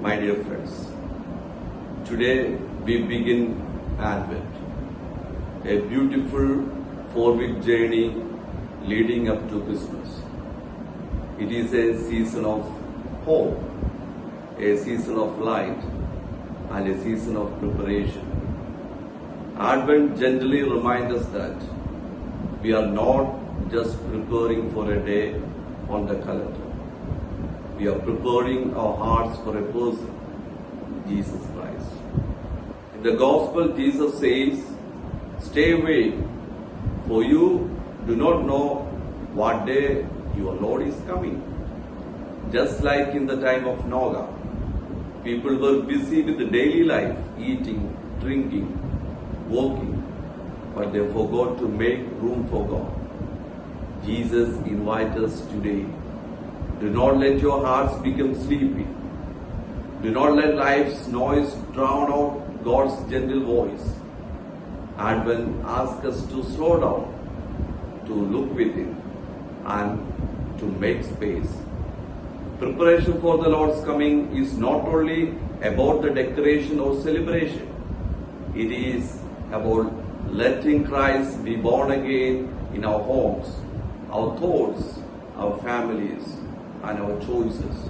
My dear friends, today we begin Advent, a beautiful 4-week journey leading up to Christmas. It is a season of hope, a season of light, and a season of preparation. Advent gently reminds us that we are not just preparing for a day on the calendar. We are preparing our hearts for a person, Jesus Christ. In the Gospel, Jesus says, "Stay awake, for you do not know what day your Lord is coming." Just like in the time of Noah, people were busy with the daily life, eating, drinking, working, but they forgot to make room for God. Jesus invites us today. Do not let your hearts become sleepy. Do not let life's noise drown out God's gentle voice. Advent asks us to slow down, to look within, and to make space. Preparation for the Lord's coming is not only about the decoration or celebration. It is about letting Christ be born again in our homes, our thoughts, our families, and our choices.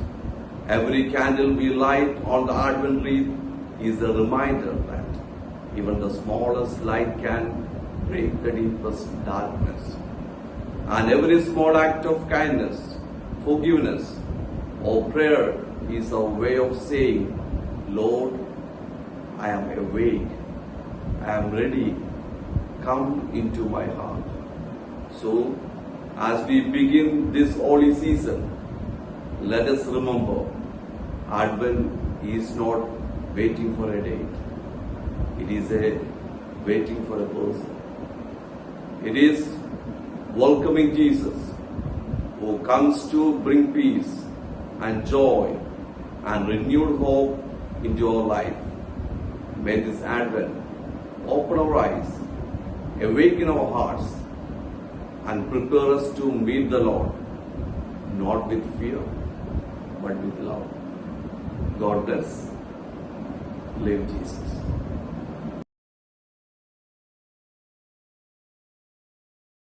Every candle we light on the Advent wreath is a reminder that even the smallest light can break the deepest darkness. And every small act of kindness, forgiveness, or prayer is a way of saying, "Lord, I am awake. I am ready. Come into my heart." So, as we begin this holy season, let us remember, Advent is not waiting for a date. It is a waiting for a person. It is welcoming Jesus, who comes to bring peace and joy and renewed hope into our life. May this Advent open our eyes, awaken our hearts, and prepare us to meet the Lord, not with fear, but with love. God bless. Live Jesus.